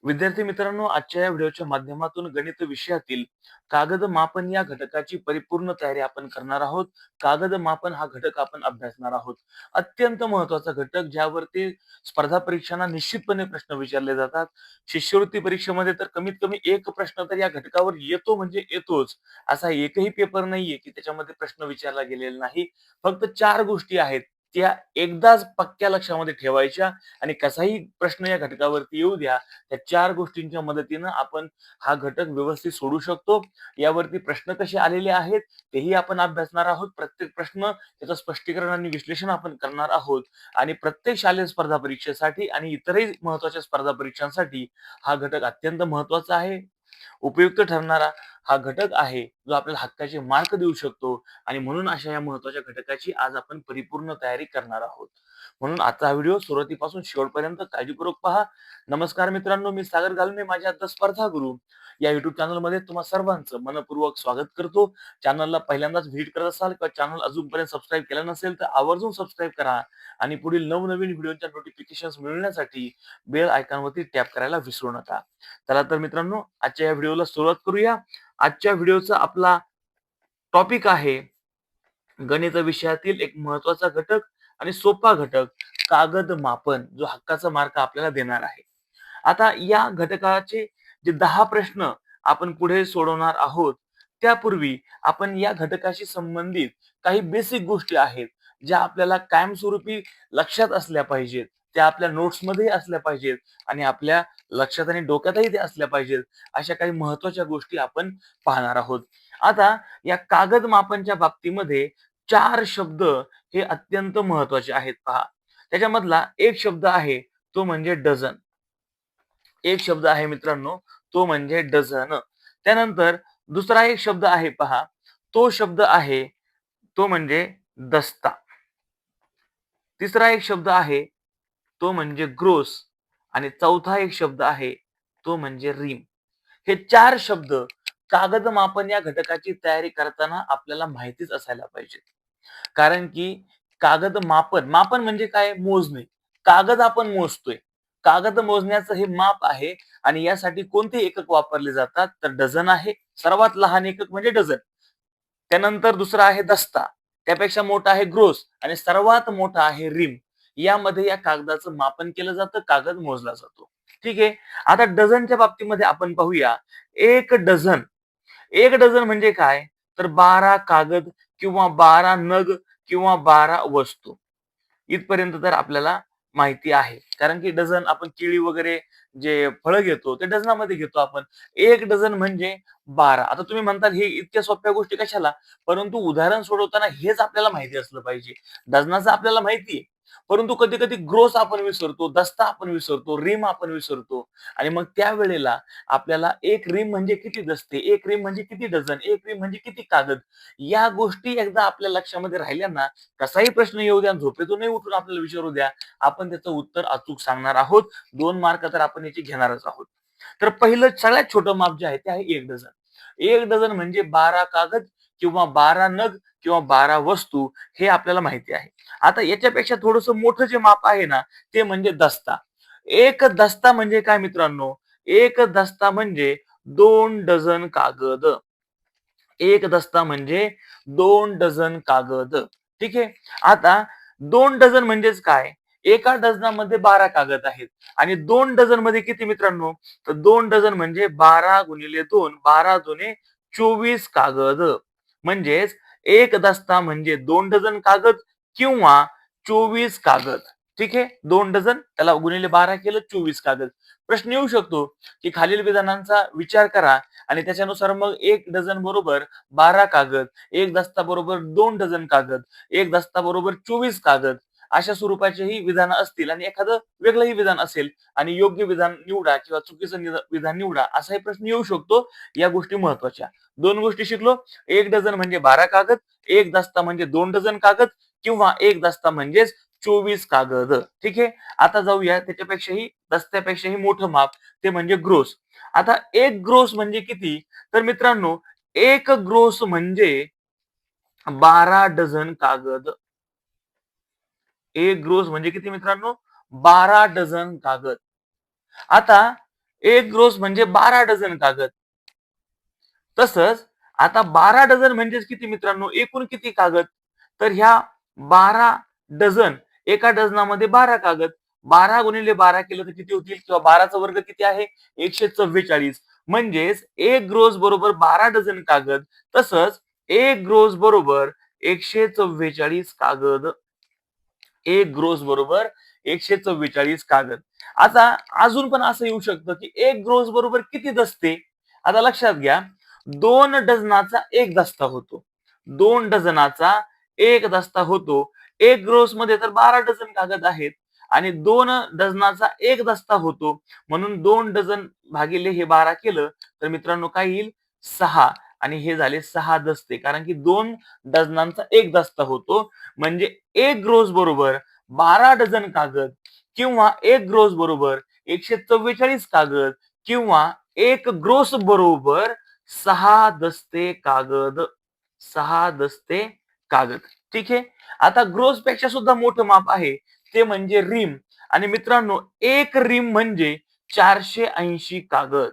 विद्यार्थी मित्रांनो, आजच्या या व्हिडिओच्या माध्यमातून गणित विषयातील कागद मापन या घटकाची परिपूर्ण तयारी आपण करणार आहोत. कागद मापन हा घटक आपण अभ्यासणार आहोत. अत्यंत महत्त्वाचा घटक ज्यावरती स्पर्धा परीक्षांना निश्चितपणे प्रश्न विचारले जातात. शिष्यवृत्ती परीक्षेमध्ये तर कमीत कमी एक प्रश्न तर या घटकावर येतो म्हणजे येतोच. असा एकही पेपर नाहीये की त्याच्यामध्ये प्रश्न विचारला गेलेला नाही. फक्त 4 गोष्टी आहेत. त्या एकदाच पक्क्या लक्षामध्ये ठेवायच्या आणि कसाही प्रश्न या घटकावरती येऊ द्या, त्या 4 गोष्टींच्या मदतीनं आपण हा घटक व्यवस्थित सोडवू शकतो. यावरती प्रश्न कसे आलेले आहेत, तेही आपण अभ्यासणार आहोत. प्रत्येक प्रश्न त्याचं स्पष्टीकरण आणि विश्लेषण आपण करणार आहोत आणि प्रत्येक शालेय स्पर्धा परीक्षेसाठी आणि इतरही महत्त्वाच्या स्पर्धा परीक्षांसाठी हा घटक अत्यंत महत्त्वाचा आहे. उपयुक्त ठरणारा हा घटक आहे, जो आपल्याला हक्काचे मार्क देऊ शकतो आणि म्हणून अशा या महत्त्वाच्या घटकाची आज आपण परिपूर्ण तयारी करणार आहोत. म्हणून आजचा हा व्हिडिओ सुरुवातीपासून शेवटपर्यंत काळजीपूर्वक पहा. नमस्कार मित्रांनो, मी सागर गालमे, माझ्या द स्पर्धा गुरु या युट्यूब चॅनलमध्ये तुम्हा सर्वांचं मनःपूर्वक स्वागत करतो. चॅनलला पहिल्यांदाच व्हिजिट करत असाल किंवा चॅनल अजूनपर्यंत सबस्क्राईब केलं नसेल तर आवर्जून सबस्क्राईब करा आणि पुढील नवनवीन व्हिडिओच्या नोटिफिकेशन्स मिळवण्यासाठी बेल आयकॉनवरती टॅप करायला विसरू नका. चला तर मित्रांनो, आजच्या या व्हिडिओला सुरुवात करूया. आजच्या व्हिडिओचा आपला टॉपिक आहे गणित विषयातील एक महत्त्वाचा घटक आणि सोपा घटक कागद मापन, जो हक्काचा मार्क आपल्याला देणार आहे. आता या घटकाचे जे 10 प्रश्न आपण पुढे सोडवणार आहोत, त्यापूर्वी आपण या घटकाशी संबंधित काही बेसिक गोष्टी आहेत, ज्या आपल्याला कायमस्वरूपी लक्षात असल्या पाहिजेत. त्या आपल्या नोट्समध्ये असल्या पाहिजेत आणि आपल्या लक्षात आणि डोक्यातही त्या असल्या पाहिजेत. अशा काही महत्त्वाच्या गोष्टी आपण पाहणार आहोत. आता या कागद मापनच्या बाबतीमध्ये 4 शब्द हे अत्यंत महत्त्वाचे आहेत पहा. त्याच्यामधला एक शब्द आहे तो म्हणजे डझन. एक शब्द आहे मित्रांनो, तो म्हणजे डझन. त्यानंतर दुसरा एक शब्द आहे पहा, तो शब्द आहे तो म्हणजे दस्ता. तिसरा एक शब्द आहे तो म्हणजे ग्रोस आणि चौथा एक शब्द आहे तो म्हणजे रिम. हे 4 शब्द कागद मापन या घटकाची तयारी करताना आपल्याला माहितीच असायला पाहिजे. कारण की कागद मापन, मापन म्हणजे काय? मोजणे. कागद आपण मोजतोय. कागद मोजण्याचं हे माप आहे आणि यासाठी कोणते एकक वापरले जातात? तर डझन आहे. सर्वात लहान एकक म्हणजे डझन. त्यानंतर दुसरा आहे दस्ता. त्यापेक्षा मोठा आहे ग्रोस आणि सर्वात मोठा आहे रिम. यामध्ये या कागदाचं मापन केलं जातं, कागद मोजला जातो. ठीक आहे. आता डझनच्या बाबतीमध्ये आपण पाहूया. 1 डझन. 1 डझन म्हणजे काय? तर 12 कागद किंवा 12 नग किंवा 12 वस्तू. इथपर्यंत तर आपल्याला माहिती आहे. कारण की डझन आपण केळी वगैरे जे फळं घेतो ते डझनामध्ये घेतो आपण. 1 डझन म्हणजे 12. आता तुम्ही म्हणताल हे इतक्या सोप्या गोष्टी कशाला? परंतु उदाहरण सोडवताना हेच आपल्याला माहिती असलं पाहिजे. डझनाचं आपल्याला माहिती आहे. परंतु कधी-कधी ग्रोस आपण विसरतो, दस्ता आपण विसरतो, रिम आपण विसरतो आणि मग त्यावेळेला आपल्याला 1 रिम म्हणजे किती दस्ते, 1 रिम म्हणजे किती डझन, 1 रिम म्हणजे किती कागद, या गोष्टी एकदा आपल्या लक्षामध्ये राहिल्या ना, कसाही प्रश्न येऊ द्या, झोपेतूनही उठून आपल्याला विचारू द्या, आपण त्याचं उत्तर अचूक सांगणार आहोत. 2 मार्क तर आपण याची घेणारच आहोत. तर पहिलं सगळ्यात छोटं माप जे आहे ते आहे 1 डझन. 1 डझन म्हणजे 12 कागद किंवा 12 नग किंवा 12 वस्तू हे आपल्याला माहिती आहे. आता याच्यापेक्षा थोडंसं मोठं जे माप आहे ना, ते म्हणजे दस्ता. 1 दस्ता म्हणजे काय मित्रांनो? 1 दस्ता म्हणजे 2 डझन कागद. 1 दस्ता म्हणजे 2 डझन कागद. ठीक आहे. आता 2 डझन म्हणजेच काय? एका डझनामध्ये 12 कागद आहेत आणि 2 डझन मध्ये किती मित्रांनो? तर 2 डझन म्हणजे 12 गुणिले 2, 12 दुने 24 कागद. म्हणजेच 1 दस्ता म्हणजे 2 डझन कागद किंवा 24 कागद. ठीक आहे. 2 डझन त्याला गुणिले 12 केलं 24 कागद. प्रश्न येऊ शकतो की खालील विधानांचा विचार करा आणि त्याच्यानुसार मग 1 डझन बरोबर 12 कागद, 1 दस्ता बरोबर 2 डझन कागद, 1 दस्ता बरोबर 24 कागद, अशा स्वरूपाचेही विधान असतील आणि एखादं वेगळंही विधान असेल आणि योग्य विधान निवडा किंवा चुकीचं विधान निवडा असाही प्रश्न येऊ शकतो. या गोष्टी महत्त्वाच्या. 2 गोष्टी शिकलो. 1 डझन म्हणजे 12 कागद, 1 दस्ता म्हणजे 2 डझन कागद किंवा 1 दस्ता म्हणजेच 24 कागद. ठीक आहे. आता जाऊया त्याच्यापेक्षाही दस्त्यापेक्षाही मोठं माप, ते म्हणजे ग्रोस. आता 1 ग्रोस म्हणजे किती? तर मित्रांनो, 1 ग्रोस म्हणजे 12 डझन कागद. 1 ग्रोस म्हणजे किती मित्रांनो? 12 डझन कागद. आता एक ग्रोस म्हणजे 12 डझन कागद. तसंच आता 12 डझन म्हणजेच किती मित्रांनो? एकूण किती कागद? तर ह्या 12 डझन, एका डझनामध्ये 12 कागद. 12 गुणिले 12 केलं तर किती होतील? किंवा 12चा वर्ग किती आहे? 144. म्हणजेच एक ग्रोस बरोबर 12 डझन कागद. तसंच एक ग्रोस बरोबर 144 कागद. एक ग्रोस बरोबर 144 कागद. आता अजून पण असं येऊ शकतं, की एक ग्रोस बरोबर किती दस्ते? आता लक्षात घ्या, 2 डझनाचा एक दस्ता होतो. 2 डझनाचा एक दस्ता होतो. एक ग्रोस मध्ये तर 12 डझन कागद आहेत आणि 2 डझनाचा एक दस्ता होतो. म्हणून 2 डझन भागिले हे 12 केलं तर मित्रांनो काय येईल? 6 आणि हे झाले 6 दस्ते. कारण की 2 डझनांचा एक दस्ता होतो. म्हणजे एक ग्रोस बरोबर 12 डझन कागद किंवा एक ग्रोस बरोबर 144 कागद किंवा एक ग्रोस बरोबर 6 दस्ते कागद. 6 दस्ते कागद. ठीक आहे. आता ग्रोस पेक्षा सुद्धा मोठं माप आहे ते म्हणजे रिम. आणि मित्रांनो एक रिम म्हणजे 480 कागद.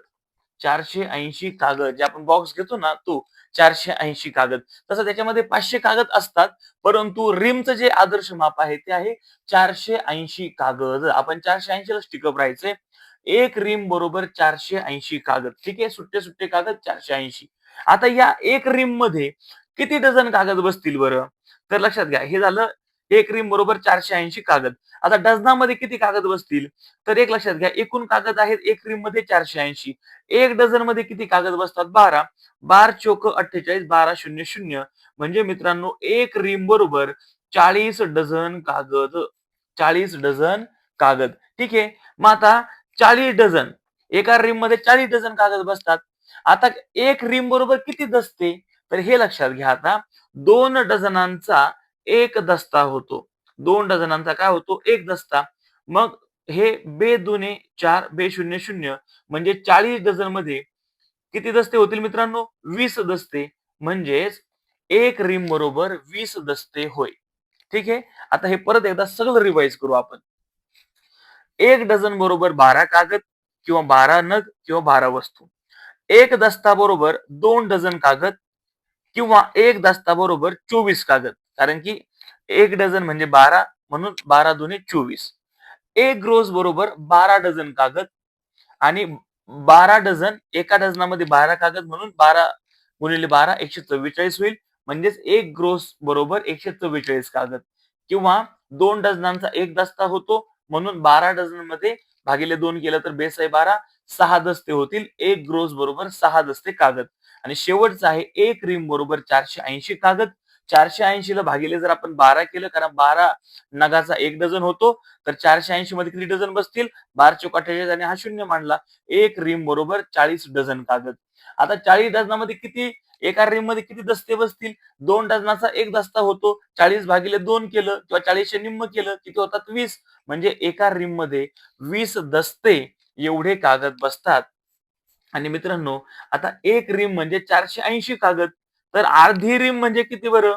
480 कागद जे आपण बॉक्स घेतो ना तो 480 कागद. तसं त्याच्यामध्ये 500 कागद असतात, परंतु रिमचं जे आदर्श माप आहे ते आहे 480 कागद. आपण 480 ला स्टिकअप राहायचंय. एक रिम बरोबर 480 कागद. ठीक आहे. सुट्टे सुट्टे कागद 480. आता या एक रिम मध्ये किती डझन कागद बसतील बरं? तर लक्षात घ्या हे झालं एक रिम बरोबर 480 कागद. आता डझनामध्ये किती कागद बसतील? तर एक लक्षात घ्या एकूण कागद आहेत एक रिम मध्ये 480. एक डझन मध्ये किती कागद बसतात? 12. 12 चोक 48, 12 शून्य शून्य. म्हणजे मित्रांनो एक रिम बरोबर 40 डझन कागद. 40 डझन कागद. ठीक आहे. मग आता 40 डझन एका रिम मध्ये 40 डझन कागद बसतात. आता एक रिम बरोबर किती दस्ते? तर हे लक्षात घ्या आता 2 डझनांचा एक दस्ता होतो. 2 डझनांचा काय होतो? एक दस्ता. मग हे बे दुने 4 बे शून्य शून्य म्हणजे 40 डझन मध्ये किती दस्ते होतील मित्रांनो? 20 दस्ते. म्हणजेच एक रिम बरोबर 20 दस्ते होय. ठीक आहे. आता हे परत एकदा सगळं रिवाइज करू आपण. एक डझन बरोबर 12 कागद किंवा 12 नग किंवा 12 वस्तू. एक दस्ता बरोबर 2 डझन कागद किंवा एक दस्ता बरोबर 24 कागद. कारण की एक डझन म्हणजे 12 म्हणून 12 दुने 24. एक रोज बरोबर 12 डझन कागद आणि 12 डझन एका डझनामध्ये 12 कागद म्हणून 12 गुणिले 12 144 होईल. म्हणजेच एक ग्रोस बरोबर 144 कागद किंवा 2 डझनांचा एक दस्ता होतो म्हणून 12 डझन मध्ये भागिले 2 केलं तर बेस आहे 12. 6 दस्ते होतील. एक ग्रोस बरोबर 6 दस्ते कागद. आणि शेवटचं आहे एक रिम बरोबर 480 कागद. 480 ला भागिले जर आपण 12 केलं कारण 12 नगाचा एक डझन होतो तर 480 मध्ये किती डझन बसतील? 12 चोक 48 आणि हा शून्य मांडला. एक रिम बरोबर 40 डझन कागद. आता 40 डझनामध्ये किती एका रिम मध्ये किती दस्ते बसतील? 2 डझनाचा एक दस्ता होतो. 40 भागिले 2 केलं किंवा 40 निम्म केलं किती होतात? 20. म्हणजे एका रिम मध्ये 20 दस्ते एवढे कागद बसतात. आणि मित्रांनो आता एक रिम म्हणजे 480 कागद. तर अर्धी रिम म्हणजे किती बरं?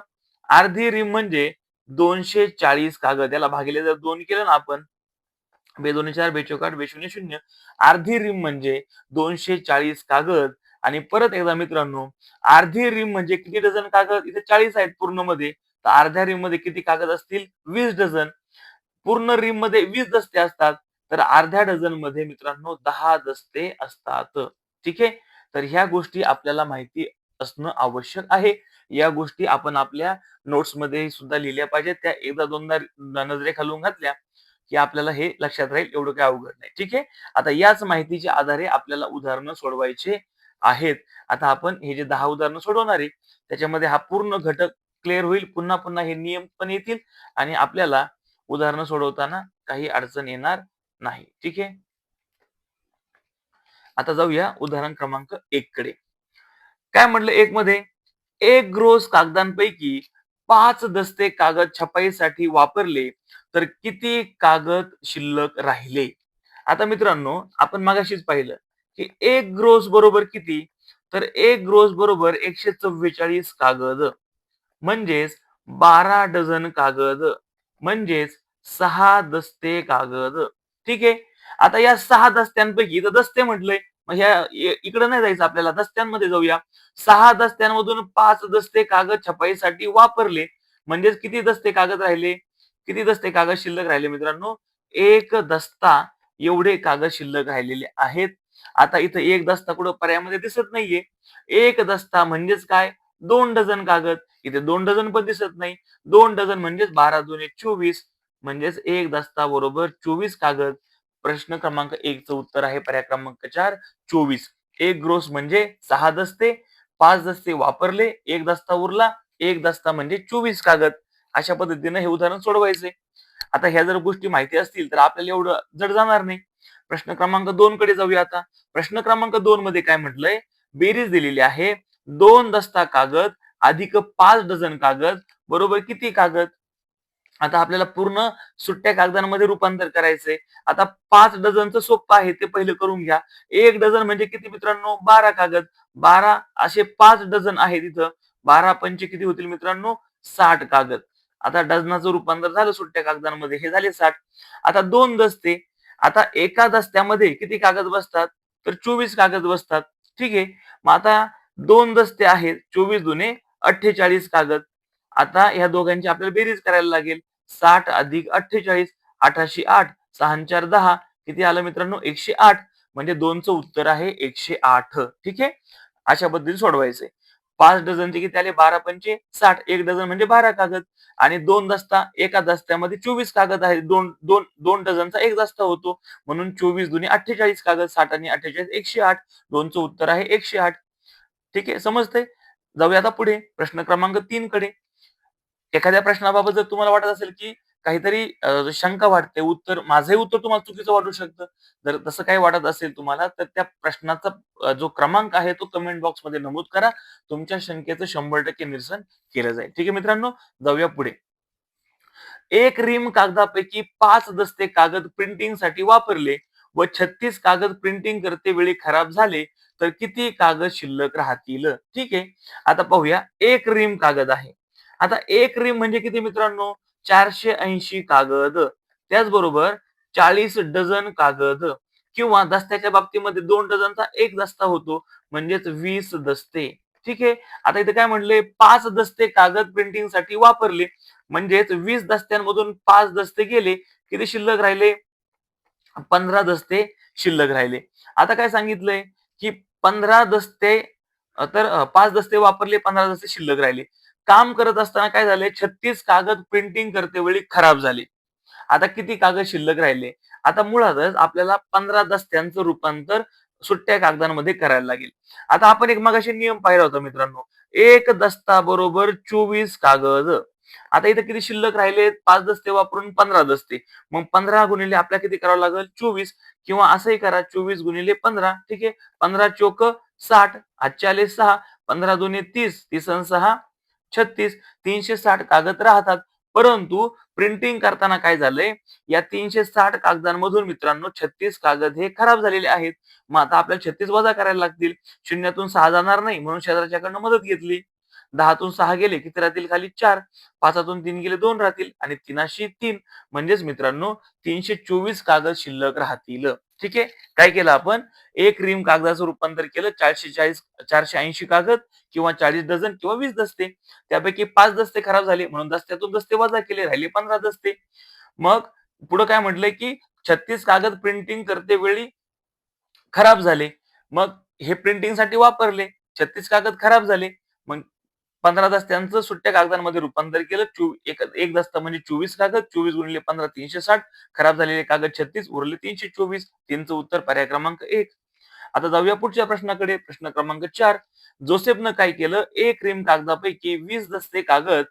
अर्धी रिम म्हणजे 240 कागद. याला भागिले जर 2 केलं ना आपण बे दोन्ही 4 बेचोक 8 बेशून्य शून्य. अर्धी रिम म्हणजे 240 कागद. आणि परत एकदा मित्रांनो अर्धी रिम म्हणजे किती डझन कागद? इथे 40 आहेत पूर्ण मध्ये. तर अर्ध्या रिम मध्ये किती कागद असतील? 20 डझन. पूर्ण रिम मध्ये 20 दस्ते असतात. तर अर्ध्या डझन मध्ये मित्रांनो 10 दस्ते असतात. ठीक आहे. तर ह्या गोष्टी आपल्याला माहिती असणं आवश्यक आहे. या गोष्टी आपण आपल्या नोट्स मध्ये सुद्धा लिहिल्या पाहिजेत. त्या एकदा दोनदा नजरेखालून घातल्या की आपल्याला हे लक्षात राहील एवढं काही अवघड नाही. ठीक आहे. आता याच माहितीच्या आधारे आपल्याला उदाहरणं सोडवायचे आहेत. आता आपण हे जे 10 उदाहरणं सोडवणार आहे त्याच्यामध्ये हा पूर्ण घटक क्लिअर होईल. पुन्हा पुन्हा हे नियम पण येतील आणि आपल्याला उदाहरणं सोडवताना काही अडचण येणार नाही. ठीक आहे. आता जाऊया उदाहरण क्रमांक 1 कडे. काय म्हटलं 1 मध्ये एक ग्रोस कागदांपैकी 5 दस्ते कागद छपाईसाठी वापरले तर किती कागद शिल्लक राहिले? आता मित्रांनो आपण मगाशीच पाहिलं की एक ग्रोस बरोबर किती? तर एक ग्रोस बरोबर 144 कागद. म्हणजेच 12 डझन कागद. म्हणजेच 6 दस्ते कागद. ठीक आहे. आता या 6 दस्त्यांपैकी इथं दस्ते म्हटलंय, मग ह्या इकडं नाही जायचं आपल्याला, दस्त्यांमध्ये जाऊया. 6 दस्त्यांमधून 5 दस्ते कागद छपाईसाठी वापरले. म्हणजेच किती दस्ते कागद राहिले? किती दस्ते कागद शिल्लक राहिले मित्रांनो? 1 दस्ता एवढे कागद शिल्लक राहिलेले आहेत. आता इथं 1 दस्ता कुठं पर्यायामध्ये दिसत नाहीये. 1 दस्ता म्हणजेच काय? 2 डझन कागद. इथे 2 डझन पण दिसत नाही. 2 डझन म्हणजेच 12 दुने 24 म्हणजेच 1 दस्ता बरोबर 24 कागद. प्रश्न क्रमांक 1 चं उत्तर आहे पर्याय क्रमांक 4 24. 1 ग्रोस म्हणजे 6 दस्ते, 5 दस्ते वापरले, 1 दस्ता उरला, 1 दस्ता म्हणजे 24 कागद. अशा पद्धतीने हे उदाहरण सोडवायचे. आता ह्या जर गोष्टी माहिती असतील तर आपल्याला एवढं जड जाणार नाही. प्रश्न क्रमांक 2 कडे जाऊया आता. प्रश्न क्रमांक 2 मध्ये काय म्हटलंय? बेरीज दिलेली आहे. 2 दस्ता कागद अधिक 5 डझन कागद बरोबर किती कागद? आता आपल्याला पूर्ण सुट्ट्या कागदांमध्ये रूपांतर करायचंय. आता 5 डझनचं सोप्पं आहे ते पहिलं करून घ्या. 1 डझन म्हणजे किती मित्रांनो? 12 कागद. 12 असे 5 डझन आहेत इथं. 12 पंचे किती होतील मित्रांनो? 60 कागद. आता डझनाचं रूपांतर झालं सुट्ट्या कागदांमध्ये. हे झाले 60. आता 2 दस्ते. आता एका दस्त्यामध्ये किती कागद बसतात? तर 24 कागद बसतात. ठीक आहे. मग आता 2 दस्ते आहेत. 24 दुने 48 कागद. आता ह्या दोघांची आपल्याला बेरीज करायला लागेल. 60 अधिक 48 18 8 6 4 10 किती आलं मित्रांनो 108 म्हणजे 2 चं उत्तर आहे 108. ठीक आहे. अशा पद्धतीने सोडवायचंय. 5 डझनचे किती आले 12 पंचे 60 1 डझन म्हणजे 12 कागद आणि 2 दस्ता एका दस्त्यामध्ये 24 कागद आहेत. 2 डझनचा 1 दस्ता होतो म्हणून 24 दुनी 48 कागद 60 आणि 48 108 2 चं उत्तर आहे 108. ठीक आहे समजतंय. जाऊया आता पुढे प्रश्न क्रमांक 3 कडे. एखाद्या प्रश्नाबाबत जर तुम्हाला वाटत असेल की काहीतरी शंका वाटते, माझंही उत्तर तुम्हाला चुकीचं वाटू शकतं. जर तसं काही वाटत असेल तुम्हाला, तर त्या प्रश्नाचा जो क्रमांक आहे तो कमेंट बॉक्समध्ये नमूद करा. तुमच्या शंकेचं 100% निरसन केलं जाईल. ठीक आहे मित्रांनो, जाऊया पुढे. एक रीम कागदापैकी 5 दस्ते कागद प्रिंटिंगसाठी वापरले व 36 कागद प्रिंटिंग करते वेळी खराब झाले, तर किती कागद शिल्लक राहतील? ठीक आहे. आता पाहूया. एक रीम कागद आहे. आता एक रीम म्हणजे किती मित्रांनो? 480 कागद. त्याचबरोबर 40 डझन कागद किंवा दस्त्याच्या बाबतीमध्ये 2 डझनचा 1 दस्ता होतो म्हणजेच 20 दस्ते. ठीक आहे. आता इथे काय म्हणले? 5 दस्ते कागद प्रिंटिंगसाठी वापरले म्हणजेच 20 दस्त्यांमधून 5 दस्ते गेले. किती शिल्लक राहिले? 15 दस्ते शिल्लक राहिले. आता काय सांगितलंय, की 15 दस्ते 5 दस्ते वापरले, 15 दस्ते शिल्लक राहिले. काम करत असताना काय झालंय 36 कागद प्रिंटिंग करते वेळी खराब झाले. आता किती कागद शिल्लक राहिले? आता मुळातच आपल्याला 15 दस्त्यांचं रूपांतर सुट्ट्या कागदांमध्ये करायला लागेल. आता आपण एक मगाशी नियम पाहिला होता मित्रांनो. 1 दस्ता बरोबर 24 कागद. आता इथे किती शिल्लक राहिले? 5 दस्ते वापरून 15 दस्ते. मग 15 गुणिले आपल्याला किती करावं लागेल? 24 किंवा असंही करा 24 गुणिले 15. ठीक आहे. 15 चोक 60 हातचे आले 6 15 दुने 30 30 अन् 6 36 360 कागद राहतात. परंतु प्रिंटिंग करताना काय झालंय? या 360 कागदांमधून मित्रांनो 36 कागद हे खराब झालेले आहेत. मग आता आपल्याला 36 वजा करायला लागतील. शून्यातून 6 जाणार नाही म्हणून शेजारच्याकडनं मदत घेतली. 10तून 6 गेले किती राहतील खाली 4. 5तून 3 गेले 2 राहतील आणि 3 3 म्हणजेच मित्रांनो 324 कागद शिल्लक राहतील. ठीक आहे. काय केलं आपण? एक रीम कागदाचं रूपांतर केलं 480 कागद किंवा 40 डझन किंवा 20 दस्ते. त्यापैकी 5 दस्ते खराब झाले म्हणून दस्त्यातून दस्ते वजा केले राहिले 15 दस्ते. मग पुढे काय म्हटलंय की 36 कागद प्रिंटिंग करते वेळी खराब झाले. मग हे प्रिंटिंगसाठी वापरले. 36 कागद खराब झाले. मग 15 दस्त्यांचं सुट्ट्या कागदांमध्ये रूपांतर केलं. एक दस्ता म्हणजे 24 कागद. 24 गुणिले 15 360. खराब झालेले कागद 36 उरले 324. 3चं उत्तर पर्याय क्रमांक 1. आता जाऊया पुढच्या प्रश्नाकडे. प्रश्न क्रमांक 4. जोसेफनं काय केलं? एक रीम कागदापैकी 20 दस्ते कागद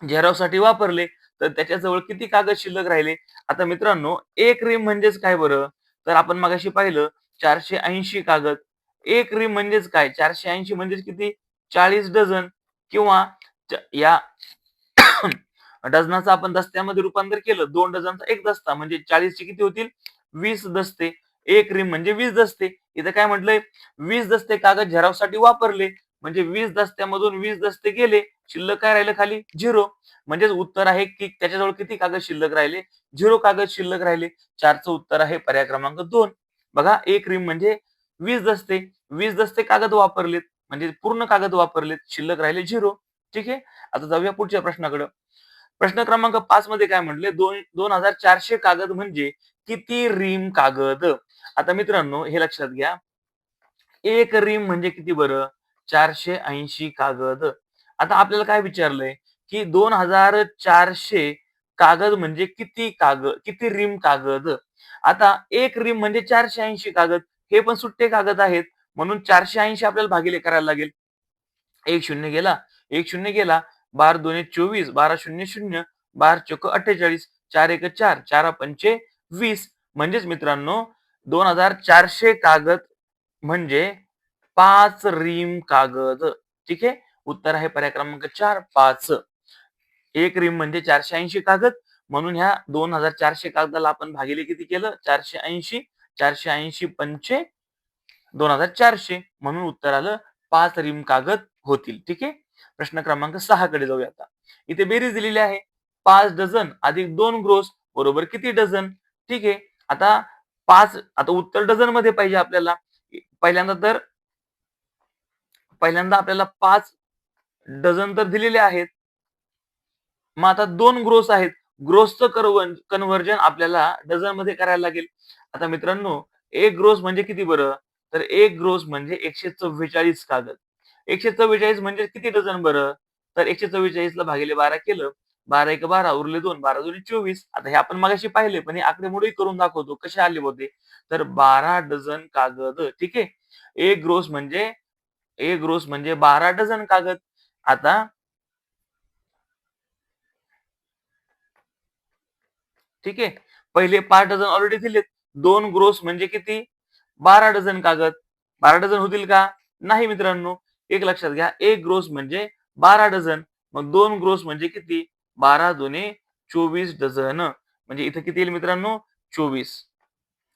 झेरॉक्ससाठी वापरले, तर त्याच्याजवळ किती कागद शिल्लक राहिले? आता मित्रांनो, एक रीम म्हणजेच काय बरं? तर आपण मगाशी पाहिलं 480 कागद. एक रीम म्हणजेच काय? 480 म्हणजेच किती? 40 डझन किंवा या डझनाचं आपण दस्त्यामध्ये रूपांतर केलं. 2 डझनचा 1 दस्ता म्हणजे 40 चे किती होतील? 20 दस्ते. एक रीम म्हणजे 20 दस्ते. इथं काय म्हटलंय? 20 दस्ते कागद झेरॉक्ससाठी वापरले. म्हणजे 20 दस्त्यामधून 20 दस्ते गेले शिल्लक काय राहिलं खाली? 0. म्हणजेच उत्तर आहे की त्याच्याजवळ किती कागद शिल्लक राहिले? 0 कागद शिल्लक राहिले. 4चं उत्तर आहे पर्याय क्रमांक 2. बघा 1 रिम म्हणजे 20 दस्ते. 20 दस्ते कागद वापरलेत. म्हणजे पूर्ण कागद वापरलेत. शिल्लक राहिले 0. ठीक आहे. आता जाऊया पुढच्या प्रश्नाकडे. प्रश्न क्रमांक 5 मध्ये काय म्हटले? 2400 कागद म्हणजे किती रीम कागद? आता मित्रांनो हे लक्षात घ्या. एक रीम म्हणजे किती बरं? 480 कागद. आता आपल्याला काय विचारलंय, की 2400 कागद म्हणजे किती रीम कागद? आता एक रीम म्हणजे 480 कागद. हे पण सुट्टे कागद आहेत. म्हणून 480 आपल्याला भागिले करायला लागेल. 1 शून्य गेला, 1 शून्य गेला. 12 दुणे 24, 12 शून्य शून्य, 12 चोक 48, 4 एक 4, 4 पंचे 20. म्हणजेच मित्रांनो 2400 कागद म्हणजे 5 रीम कागद. ठीक आहे. उत्तर आहे पर्याय क्रमांक 4, 5. एक रीम म्हणजे 480 कागद. म्हणून ह्या 2400 कागदाला आपण भागिले किती केलं? 480. 480 पंचे 2400 म्हणून उत्तर आलं 5 रीम कागद होतील. ठीक आहे. प्रश्न क्रमांक 6 कडे जाऊया आता. इथे बेरीज दिलेली आहे. 5 डझन अधिक 2 ग्रोस बरोबर किती डझन? ठीक आहे. आता 5 आता उत्तर डझन मध्ये पाहिजे आपल्याला. पहिल्यांदा तर पहिल्यांदा आपल्याला 5 डझन तर दिलेले आहेत. मग आता 2 ग्रोस आहेत. ग्रोसचं कन्व्हर्जन आपल्याला डझनमध्ये करायला लागेल. आता मित्रांनो, 1 ग्रोस म्हणजे किती बरं? तर 1 ग्रोस म्हणजे 144 कागद. 144 म्हणजे किती डझन बरं? तर 144 ला भागिले 12 केलं. 12 एक 12 उरले 2, 12 दोन्ही 24. आता हे आपण मगाशी पाहिले, पण हे आकडेमोडी करून दाखवतो. कसे आले होते? तर 12 डझन कागद. ठीक आहे. 1 ग्रोस म्हणजे 12 डझन कागद. आता ठीक आहे. पहिले 5 डझन ऑलरेडी दिलेत. 2 ग्रोस म्हणजे किती? 12 डझन कागद. 12 डझन होतील का? नाही मित्रांनो. एक लक्षात घ्या. 1 ग्रोस म्हणजे 12 डझन. मग 2 ग्रोस म्हणजे किती? 12 दुने 24 डझन. म्हणजे इथं किती येईल मित्रांनो? 24.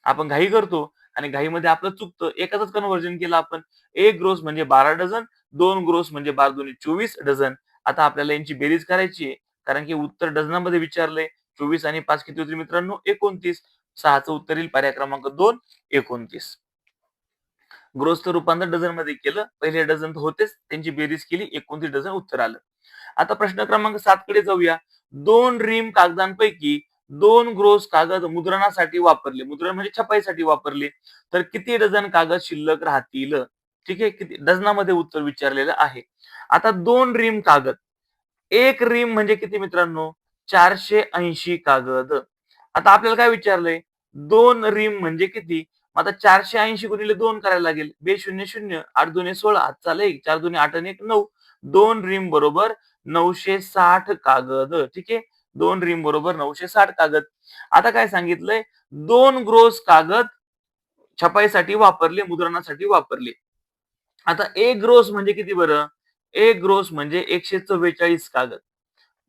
आपण घाई करतो आणि घाईमध्ये आपलं चुकतं. एकाचच कन्व्हर्जन केलं आपण. 1 ग्रोस म्हणजे 12 डझन, 2 ग्रोस म्हणजे 12 दुनी 24 डझन. आता आपल्याला यांची बेरीज करायची आहे. कारण की उत्तर डझनामध्ये विचारलंय. 24 आणि 5 किती होतील मित्रांनो? 29. 6चं उत्तर येईल पर्याय क्रमांक 2, 29. ग्रोसचं रूपांतर डझनमध्ये केलं. पहिले डझन तर होतेच. त्यांची बेरीज केली. 29 डझन उत्तर आलं. आता प्रश्न क्रमांक 7 कडे जाऊया. 2 रीम कागदांपैकी 2 ग्रोस कागद मुद्रणासाठी वापरले. मुद्रण म्हणजे छपाईसाठी वापरले. तर किती डझन कागद शिल्लक राहतील? ठीक आहे. किती डझनामध्ये उत्तर विचारलेलं आहे. आता 2 रीम कागद. 1 रीम म्हणजे किती मित्रांनो? 480 कागद. आता आपल्याला काय विचारलंय? 2 रीम म्हणजे किती? मग आता 480 गुणिले 2 करायला लागेल. 2 शून्य शून्य, 8 दुणे 16, हातचा 1, 4 दुणे 8 आणि 1 9. 2 रीम बरोबर 960 कागद. ठीक आहे. 2 रीम बरोबर 960 कागद. आता काय सांगितलंय? 2 ग्रोस कागद छपाईसाठी वापरले, मुद्रणासाठी वापरले. आता 1 ग्रोस म्हणजे किती बरं? 1 ग्रोस म्हणजे 144 कागद.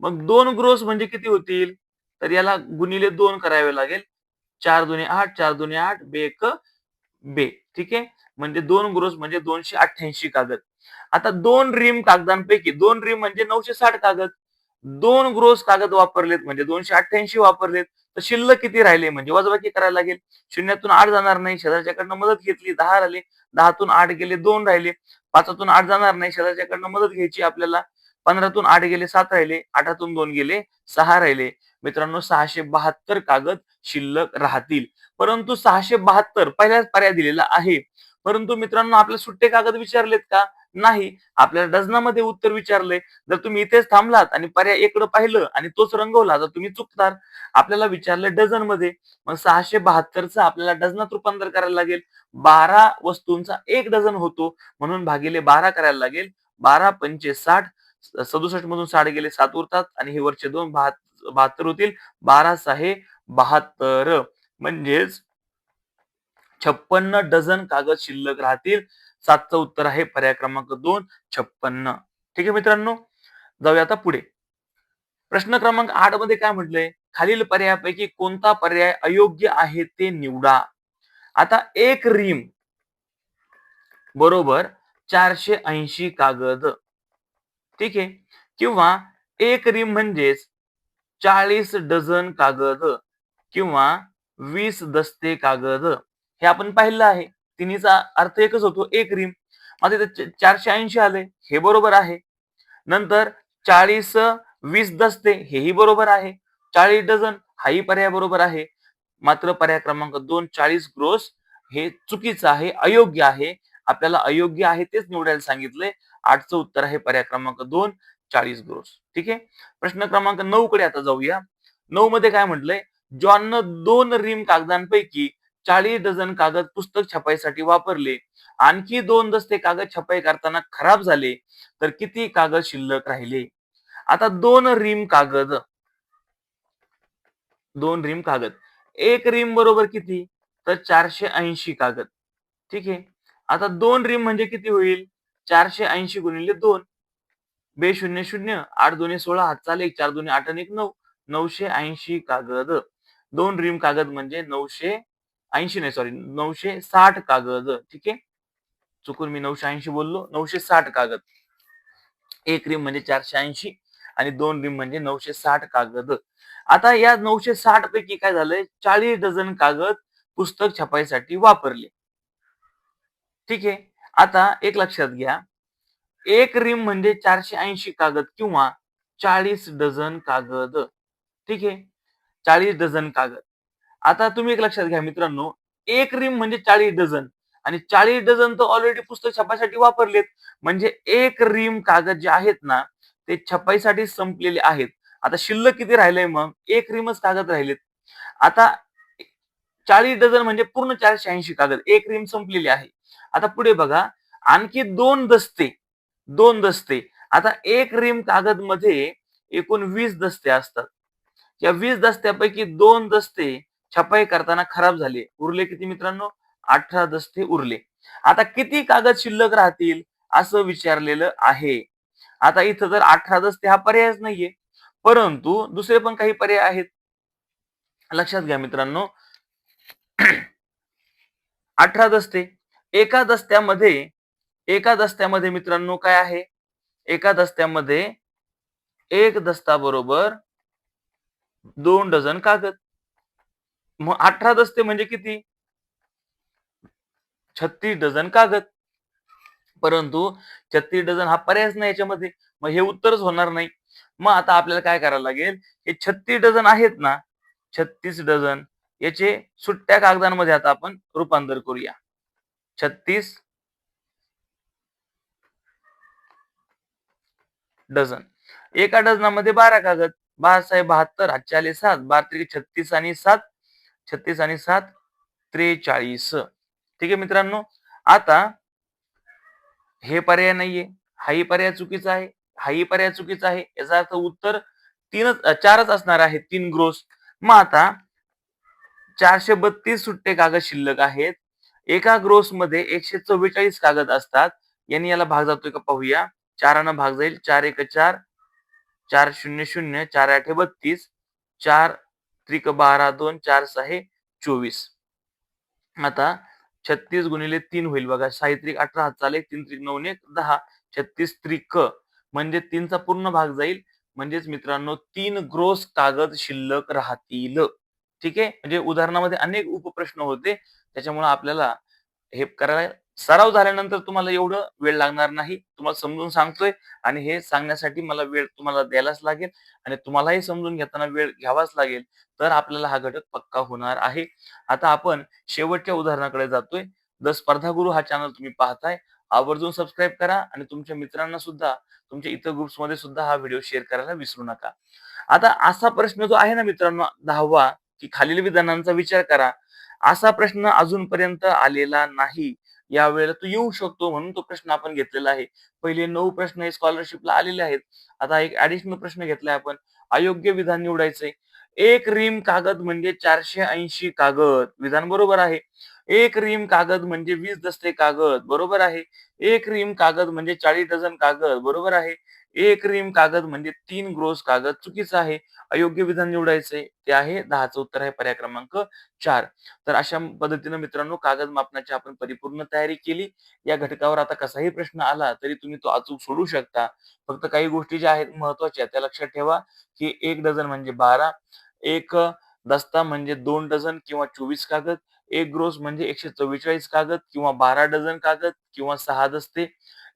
मग 2 ग्रोस म्हणजे किती होतील? तर याला गुणिले 2 करावे लागेल. 4 दुणे 8, 4 दुणे 8, बेक बे. ठीक आहे. म्हणजे 2 ग्रोस म्हणजे 288 कागद. आता 2 रीम कागदांपैकी 2 रीम म्हणजे 960 कागद. 2 ग्रोस कागद वापरलेत म्हणजे 288 वापरलेत. तर शिल्लक किती राहिले म्हणजे वजाबाकी करायला लागेल. शून्यातून 8 जाणार नाही. शेजारच्याकडनं मदत घेतली. 10 राहिले. 10तून 8 गेले 2 राहिले. 5तून 8 जाणार नाही. शेजारच्याकडनं मदत घ्यायची आपल्याला. 15तून 8 गेले 7 राहिले. 8तून 2 गेले 6 राहिले. मित्रांनो 672 कागद शिल्लक राहतील. परंतु 672 पहिलाच पर्याय दिलेला आहे. परंतु मित्रांनो आपल्याला सुट्टे कागद विचारलेत का? नाही. आपल्याला डझनामध्ये उत्तर विचारलंय. जर तुम्ही इथेच थांबलात आणि पर्याय इकडं पाहिलं आणि तोच रंगवला तर तुम्ही चुकणार. आपल्याला विचारलंय डझनमध्ये. मग 672चं आपल्याला डझनात रूपांतर करायला लागेल. 12 वस्तूंचा 1 डझन होतो. म्हणून भागिले 12 करायला लागेल. 12 पंचे 60. 67 मधून 60 गेले 7 उरतात आणि हे वरचे 2 72 होतील. 12 6 72. म्हणजेच 56 डझन कागद शिल्लक राहतील. 7चं उत्तर आहे पर्याय क्रमांक 2, 56. ठीक आहे मित्रांनो. जाऊया आता पुढे. प्रश्न क्रमांक 8 मध्ये काय म्हटलंय? खालील पर्यायापैकी कोणता पर्याय अयोग्य आहे ते निवडा. आता 1 रीम बरोबर 480 कागद. ठीक आहे. किंवा एक रीम म्हणजेच 40 डझन कागद किंवा 20 दस्ते कागद. हे आपण पाहिलं आहे. तिन्हीचा अर्थ एकच होतो, एक रीम. आता इथे 480 आले, हे बरोबर आहे. नंतर 40 20 दस्ते हेही बरोबर आहे. 40 डझन हाही पर्याय बरोबर आहे. मात्र पर्याय क्रमांक 2 40 ग्रोस हे चुकीचं आहे, अयोग्य आहे. आपल्याला अयोग्य आहे तेच निवडायला सांगितलंय. 8चं उत्तर आहे पर्याय क्रमांक 2 40 ग्रोस. ठीक आहे. प्रश्न क्रमांक 9 कडे आता जाऊया. 9 मध्ये काय म्हटलंय? जॉननं 2 रीम कागदांपैकी 40 डझन कागद पुस्तक छपाईसाठी वापरले. आणखी 2 दस्ते कागद छपाई करताना खराब झाले. तर किती कागद शिल्लक राहिले? आता 2 रीम कागद. 1 रीम बरोबर किती? तर 480 कागद. ठीक आहे. आता 2 रीम म्हणजे किती होईल? 480 गुणिले 2. बे शून्य शून्य, 8 दुणे 16, हातचा आले 4 दुणे 8 आणि 1 9. 980 कागद. 2 रीम कागद म्हणजे 980 नाही सॉरी 960 कागद. ठीक आहे. चुकून मी 980 बोललो. 960 कागद. 1 रीम म्हणजे 480 आणि 2 रीम म्हणजे 960 कागद. आता या 960 पैकी काय झालंय? 40 डझन कागद पुस्तक छपाईसाठी वापरले. ठीक आहे. आता एक लक्षात घ्या. 1 रीम म्हणजे 480 कागद किंवा 40 डझन कागद. ठीक आहे. 40 डझन कागद. आता तुम्ही एक लक्षात घ्या मित्रांनो, 1 रीम म्हणजे 40 डझन आणि 40 डझन तर ऑलरेडी पुस्तक छपाईसाठी वापरलेत. म्हणजे 1 रीम कागद जे आहेत ना, ते छपाईसाठी संपलेले आहेत. आता शिल्लक किती राहिलंय मग? 1 रीमच कागद राहिलेत. आता 40 डझन म्हणजे पूर्ण 480 कागद. 1 रीम संपलेली आहे. आता पुढे बघा, आणखी 2 दस्ते. आता 1 रीम कागद मध्ये एकूण 20 दस्ते असतात. या 20 दस्त्यापैकी 2 दस्ते छपाई करताना खराब झाले. उरले किती मित्रांनो? 18 दस्ते उरले. आता किती कागद शिल्लक राहतील? असं विचारलेलं आहे. आता इथं जर 18 दस्ते हा पर्यायच नाहीये. परंतु दुसरे पण काही पर्याय आहेत. लक्षात घ्या मित्रांनो. 18 दस्ते. एका दस्त्यामध्ये एका दस्त्यामध्ये मित्रांनो काय आहे? एका दस्त्यामध्ये एक दस्ता बरोबर 2 डझन कागद. मग 18 दस्ते म्हणजे किती? 36 डझन कागद. परंतु 36 डझन हा पर्यायच नाही याच्यामध्ये. मग हे उत्तरच होणार नाही. मग आता आपल्याला काय करायला लागेल? हे 36 डझन आहेत ना, 36 डझन याचे सुट्ट्या कागदांमध्ये आता आपण रूपांतर करूया. 36 डझन. एका डझनामध्ये 12 कागद. 12 72, हातचे आले 7, 12 36 आणि 7, 36 आणि 7 43. ठीक आहे मित्रांनो. आता हे पर्याय नाहीये. हाही पर्याय चुकीचा आहे. हाही पर्याय चुकीचा आहे. याचा अर्थ उत्तर 4च असणार आहे. 3 ग्रोस. मग आता 432 सुट्टे कागद शिल्लक आहेत. एका ग्रोस मध्ये 144 कागद असतात. यांनी याला भाग जातोय का पाहूया. 4 भाग जाईल. 4 1 4, 4 0 0, 4 8 32, 4 त्रिक 12, 2 4 6 24. आता 36 गुणिले 3 होईल बघा. 6 त्रिक 18, हात चाले 3 त्रिक 9 1 10, 36 त्रिक म्हणजे 3चा पूर्ण भाग जाईल. म्हणजेच मित्रांनो 3 ग्रोस कागद शिल्लक राहतील. ठीक आहे. म्हणजे उदाहरणामध्ये अनेक उपप्रश्न होते. त्याच्यामुळे आपल्याला हे करायला सराव झाल्यानंतर तुम्हाला एवढं वेळ लागणार नाही. तुम्हाला समजून सांगतोय आणि हे सांगण्यासाठी मला वेळ तुम्हाला द्यायलाच लागेल आणि तुम्हालाही समजून घेताना वेळ घ्यावाच लागेल. तर आपल्याला हा घटक पक्का होणार आहे. आता आपण शेवटच्या उदाहरणाकडे जातोय. द स्पर्धा गुरु हा चॅनल तुम्ही पाहताय. आवर्जून सबस्क्राईब करा आणि तुमच्या मित्रांना सुद्धा तुमच्या इतर ग्रुप्समध्ये सुद्धा हा व्हिडिओ शेअर करायला विसरू नका. आता असा प्रश्न जो आहे ना मित्रांनो 10वा की खालील विधानांचा विचार करा. असा प्रश्न अजूनपर्यंत आलेला नाही. यावेळेला तो येऊ शकतो म्हणून तो प्रश्न आपण घेतलेला आहे. पहिले 9 प्रश्न हे स्कॉलरशिपला आलेले आहेत. आता एक ऍडिशनल प्रश्न घेतलाय आपण. अयोग्य विधान निवडायचंय. 1 रीम कागद म्हणजे 480 कागद. विधान बरोबर आहे. 1 रीम कागद म्हणजे 20 दस्ते कागद. बरोबर आहे. 1 रीम कागद म्हणजे 40 डझन कागद. बरोबर आहे. 1 रिम कागद म्हणजे 3 ग्रोस कागद चुकीचं आहे. अयोग्य विधान निवडायचंय. ते आहे 10चं उत्तर आहे पर्याय क्रमांक 4. तर अशा पद्धतीनं मित्रांनो कागद मापनाची आपण परिपूर्ण तयारी केली. या घटकावर आता कसाही प्रश्न आला तरी तुम्ही तो अचूक सोडवू शकता. फक्त काही गोष्टी ज्या आहेत महत्त्वाच्या त्या लक्षात ठेवा, की 1 डझन म्हणजे 12, 1 दस्ता म्हणजे 2 डझन किंवा 24 कागद, 1 ग्रोस म्हणजे 144 कागद किंवा 12 डझन कागद किंवा 6 दस्ते,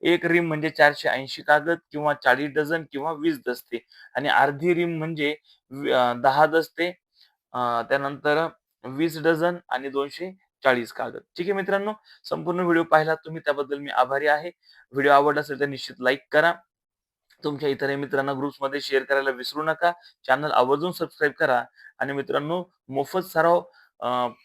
1 रिम म्हणजे 480 कागद किंवा 40 डझन किंवा 20 दस्ते आणि अर्धी रिम म्हणजे 10 दस्ते त्यानंतर 20 डझन आणि 240 कागद. ठीक आहे मित्रांनो, संपूर्ण व्हिडिओ पाहिलात तुम्ही त्याबद्दल मी आभारी आहे. व्हिडिओ आवडला असेल तर निश्चित लाईक करा. तुमच्या इतरही मित्रांना ग्रुप्समध्ये शेअर करायला विसरू नका. चॅनल आवर्जून सबस्क्राईब करा आणि मित्रांनो मोफत सराव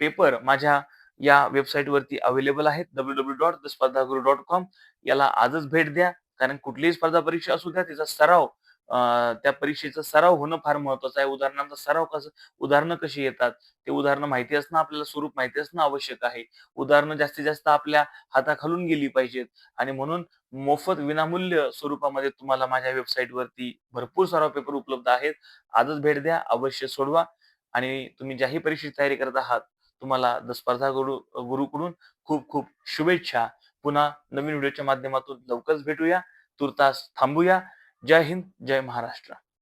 पेपर माझ्या या वेबसाईटवरती अवेलेबल आहेत www.thespardhaguru.com याला आजच भेट द्या. कारण कुठलीही स्पर्धा परीक्षा असू द्या तिचा सराव त्या परीक्षेचा सराव होणं फार महत्वाचं आहे. उदाहरणांचा सराव उदाहरणं कशी येतात, ते उदाहरणं माहिती असणं आपल्याला स्वरूप माहिती असणं आवश्यक आहे. उदाहरणं जास्तीत जास्त आपल्या हाताखालून गेली पाहिजेत आणि म्हणून मोफत विनामूल्य स्वरूपामध्ये तुम्हाला माझ्या वेबसाईटवरती भरपूर सराव पेपर उपलब्ध आहेत. आजच भेट द्या, अवश्य सोडवा आणि तुम्ही ज्याही परीक्षेची तयारी करत आहात, तुम्हाला द स्पर्धा गुरूकडून खूप खूप शुभेच्छा. पुन्हा नवीन व्हिडिओच्या माध्यमातून लवकरच भेटूया. तूर्तास थांबूया. जय हिंद, जय महाराष्ट्र.